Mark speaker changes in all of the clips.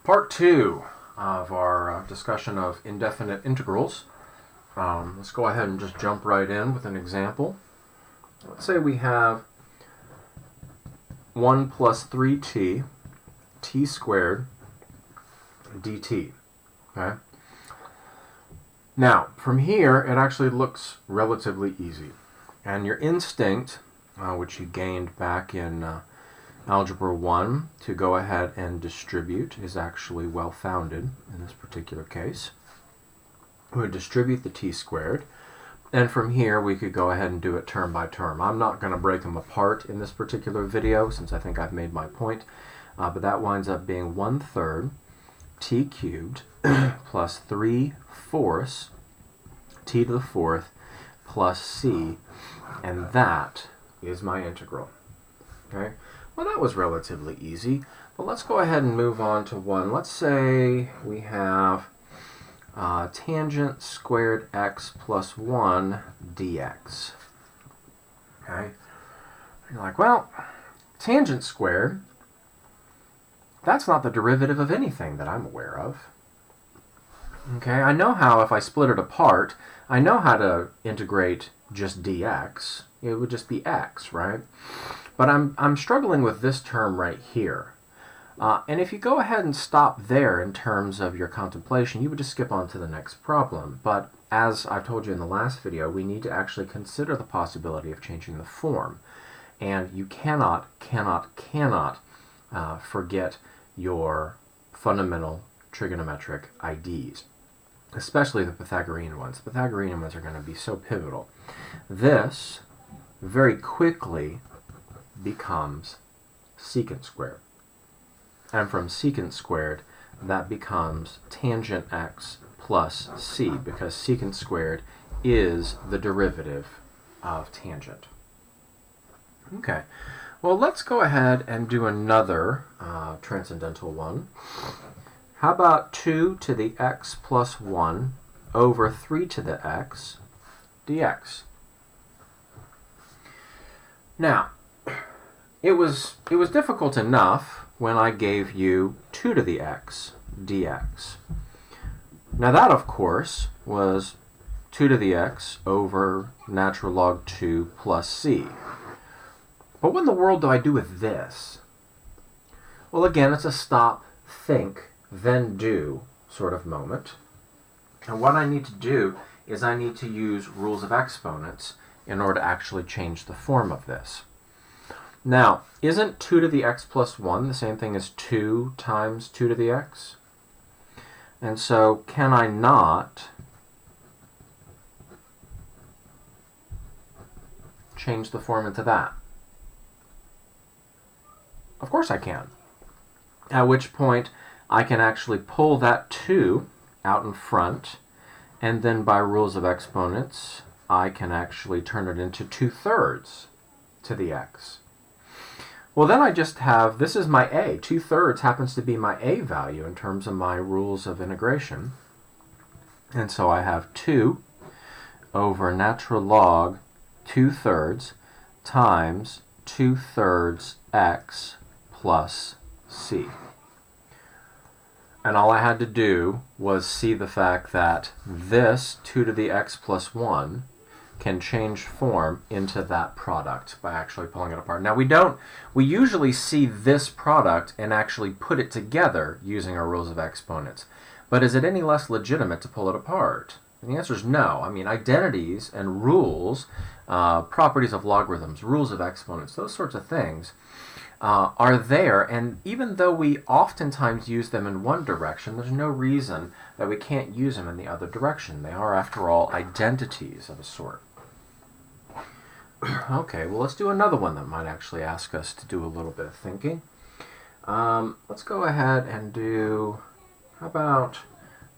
Speaker 1: Part 2 of our discussion of indefinite integrals. Let's go ahead and just jump right in with an example. Let's say we have 1 plus 3t, t squared, dt. Okay? Now, from here, it actually looks relatively easy. And your instinct, which you gained back in Algebra 1 to go ahead and distribute, is actually well-founded in this particular case. We would distribute the t squared, and from here we could go ahead and do it term by term. I'm not going to break them apart in this particular video since I think I've made my point, but that winds up being 1/3 t cubed plus 3/4 t to the fourth plus c, and that is my integral. Okay? Well, that was relatively easy, but let's go ahead and move on to one. Let's say we have tangent squared x plus 1 dx. Okay? You're like, well, tangent squared, that's not the derivative of anything that I'm aware of. Okay, I know how, if I split it apart, I know how to integrate just dx. It would just be x, right? But I'm struggling with this term right here. And if you go ahead and stop there in terms of your contemplation, you would just skip on to the next problem. But as I've told you in the last video, we need to actually consider the possibility of changing the form. And you cannot forget your fundamental trigonometric IDs, especially the Pythagorean ones. The Pythagorean ones are going to be so pivotal. This very quickly becomes secant squared. And from secant squared, that becomes tangent x plus c, because secant squared is the derivative of tangent. Okay, well, let's go ahead and do another transcendental one. How about 2 to the x plus 1 over 3 to the x dx? Now, it was difficult enough when I gave you 2 to the x dx. Now that, of course, was 2 to the x over natural log 2 plus c. But what in the world do I do with this? Well, again, it's a stop, think, then do sort of moment. And what I need to do is I need to use rules of exponents in order to actually change the form of this. Now, isn't 2 to the x plus 1 the same thing as 2 times 2 to the x? And so, can I not change the form into that? Of course I can. At which point, I can actually pull that 2 out in front, and then by rules of exponents, I can actually turn it into 2/3 to the x. Well, then I just have, this is my a. 2/3 happens to be my a value in terms of my rules of integration. And so I have 2 over natural log 2/3 times 2/3 x plus c. And all I had to do was see the fact that this 2 to the x plus 1 can change form into that product by actually pulling it apart. Now we usually see this product and actually put it together using our rules of exponents. But is it any less legitimate to pull it apart? And the answer is no. I mean, identities and rules, properties of logarithms, rules of exponents, those sorts of things are there, and even though we oftentimes use them in one direction, there's no reason that we can't use them in the other direction. They are, after all, identities of a sort. Okay, well, let's do another one that might actually ask us to do a little bit of thinking. Let's go ahead and do, how about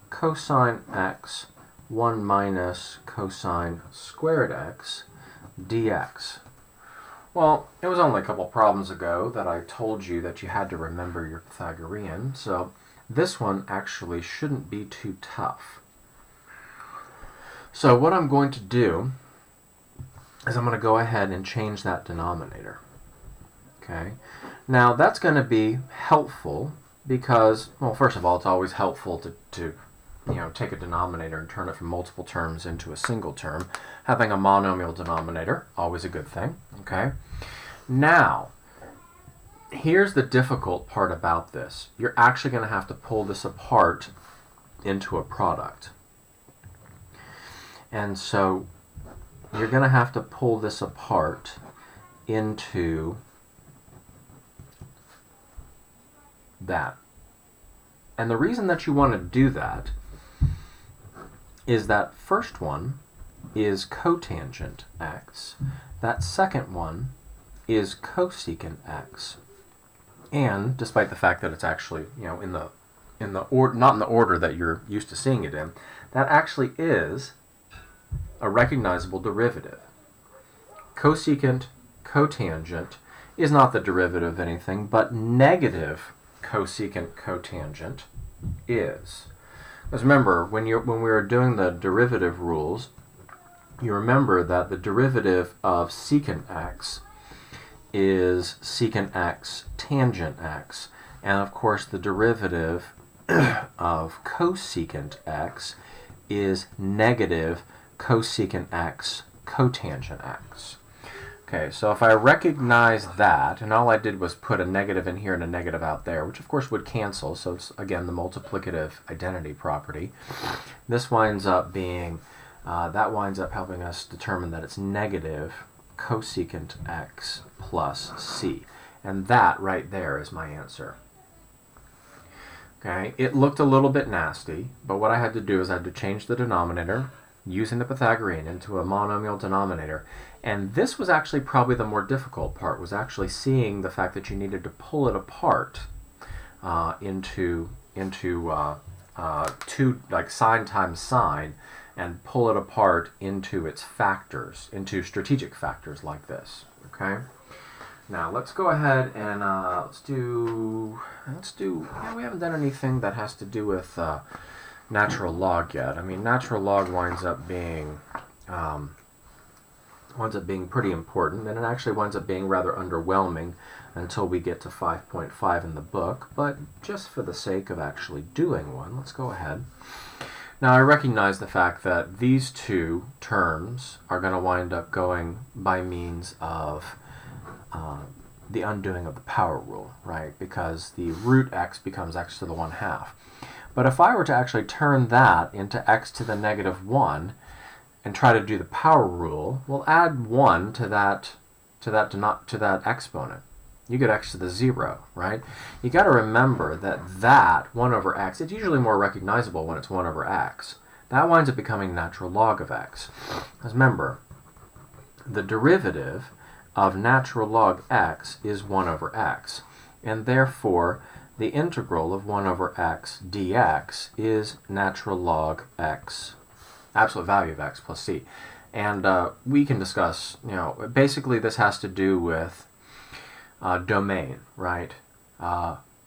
Speaker 1: cosine x 1 minus cosine squared x dx? Well, it was only a couple problems ago that I told you that you had to remember your Pythagorean, so this one actually shouldn't be too tough. So what I'm going to do is I'm going to go ahead and change that denominator. Okay. Now that's going to be helpful because, well, first of all, it's always helpful to take a denominator and turn it from multiple terms into a single term. Having a monomial denominator, always a good thing, okay? Now, here's the difficult part about this. You're actually going to have to pull this apart into a product. And so you're going to have to pull this apart into that. And the reason that you want to do that is that first one is cotangent x. That second one is cosecant x. And despite the fact that it's actually, not in the order that you're used to seeing it in, that actually is a recognizable derivative. Cosecant cotangent is not the derivative of anything, but negative cosecant cotangent is. Because remember, when we were doing the derivative rules, you remember that the derivative of secant x is secant x tangent x. And of course, the derivative of cosecant x is negative cosecant x cotangent x. Okay, so if I recognize that, and all I did was put a negative in here and a negative out there, which of course would cancel, so it's again the multiplicative identity property. This winds up being, that winds up helping us determine that it's negative cosecant x plus c. And that right there is my answer. Okay, it looked a little bit nasty, but what I had to do is I had to change the denominator using the Pythagorean into a monomial denominator. And this was actually probably the more difficult part, was actually seeing the fact that you needed to pull it apart into two, like sine times sine, and pull it apart into its factors, into strategic factors like this. Okay. Now let's go ahead and let's do. We haven't done anything that has to do with natural log yet. I mean, natural log winds up being pretty important, and it actually winds up being rather underwhelming until we get to 5.5 in the book. But just for the sake of actually doing one, let's go ahead. Now I recognize the fact that these two terms are going to wind up going by means of the undoing of the power rule, right? Because the root x becomes x to the 1/2. But if I were to actually turn that into x to the -1 and try to do the power rule, we'll add 1 to that exponent. You get x to the 0, right? You got to remember that 1 over x, it's usually more recognizable when it's 1 over x. That winds up becoming natural log of x. Because remember, the derivative of natural log x is 1 over x. And therefore, the integral of 1 over x dx is natural log x, absolute value of x plus c. And we can discuss, basically this has to do with domain, right?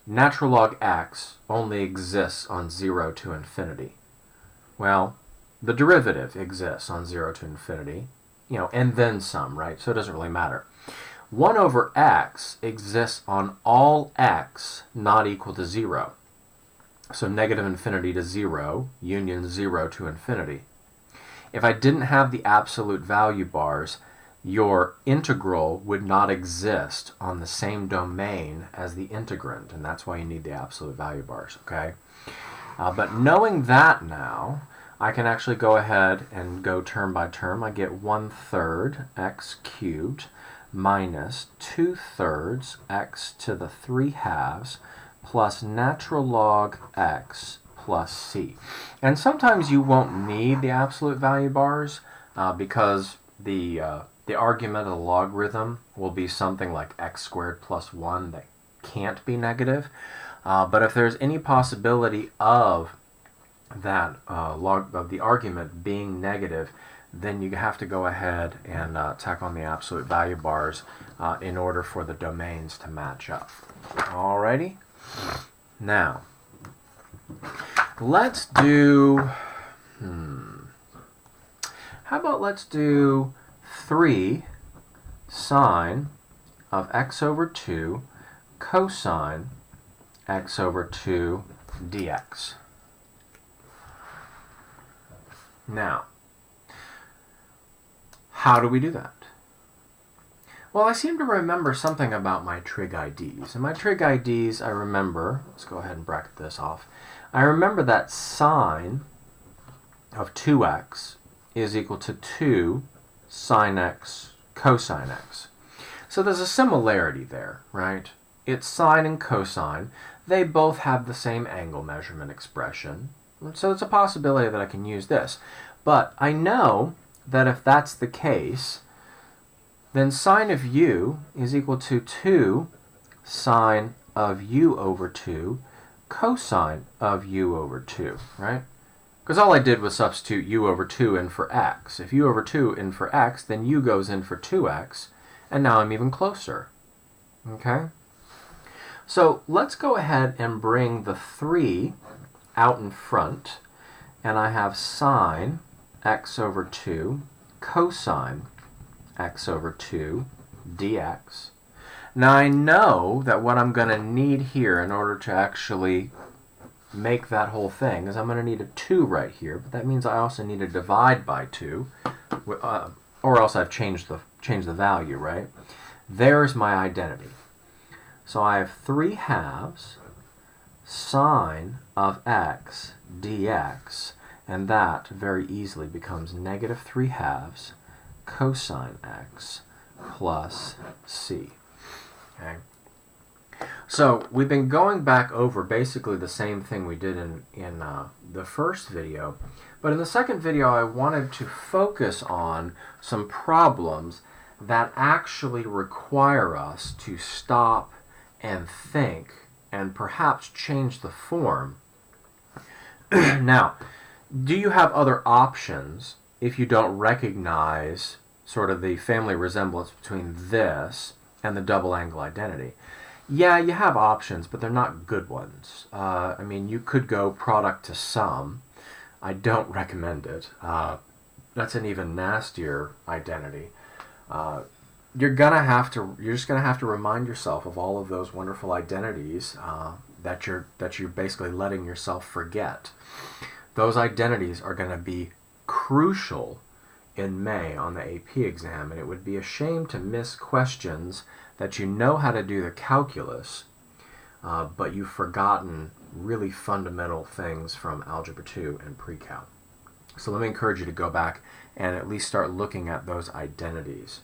Speaker 1: Natural log x only exists on 0 to infinity. Well, the derivative exists on 0 to infinity, and then some, right? So it doesn't really matter. 1 over x exists on all x not equal to 0. So negative infinity to 0, union 0 to infinity. If I didn't have the absolute value bars, your integral would not exist on the same domain as the integrand, and that's why you need the absolute value bars, okay? But knowing that now, I can actually go ahead and go term by term. I get 1/3 x cubed minus 2/3 x to the 3/2 plus natural log x plus c. And sometimes you won't need the absolute value bars because the argument of the logarithm will be something like x squared plus 1 that can't be negative. But if there's any possibility of that of the argument being negative, then you have to go ahead and tack on the absolute value bars in order for the domains to match up. Alrighty? Now, let's do, how about let's do 3 sine of x over 2 cosine x over 2 dx. Now, how do we do that? Well, I seem to remember something about my trig IDs. And my trig IDs, I remember, let's go ahead and bracket this off. I remember that sine of 2x is equal to 2 sine x cosine x. So there's a similarity there, right? It's sine and cosine. They both have the same angle measurement expression. So it's a possibility that I can use this. But I know that if that's the case, then sine of u is equal to 2 sine of u over 2 cosine of u over 2, right? Because all I did was substitute u over 2 in for x. If u over 2 in for x, then u goes in for 2x, and now I'm even closer. Okay? So let's go ahead and bring the 3 out in front, and I have sine x over 2 cosine x over 2 dx. Now I know that what I'm going to need here in order to actually make that whole thing is I'm going to need a 2 right here, but that means I also need to divide by 2, or else I've changed the value, right? There's my identity. So I have 3 halves sine of x dx, and that very easily becomes negative 3 halves cosine x plus c. Okay. So we've been going back over basically the same thing we did in the first video, but in the second video I wanted to focus on some problems that actually require us to stop and think and perhaps change the form. Now, do you have other options if you don't recognize sort of the family resemblance between this and the double angle identity? Yeah, you have options, but they're not good ones. I mean, you could go product to sum. I don't recommend it. That's an even nastier identity. You're just gonna have to remind yourself of all of those wonderful identities that you're basically letting yourself forget. Those identities are going to be crucial in May on the AP exam, and it would be a shame to miss questions that you know how to do the calculus, but you've forgotten really fundamental things from Algebra 2 and Pre-Cal. So let me encourage you to go back and at least start looking at those identities.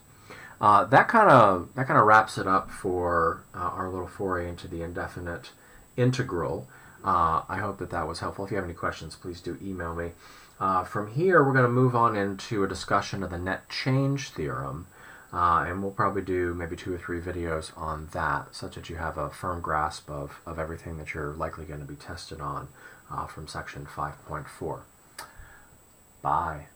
Speaker 1: That kind of wraps it up for our little foray into the indefinite integral. I hope that was helpful. If you have any questions, please do email me. From here, we're going to move on into a discussion of the net change theorem, and we'll probably do maybe 2 or 3 videos on that, such that you have a firm grasp of everything that you're likely going to be tested on from section 5.4. Bye.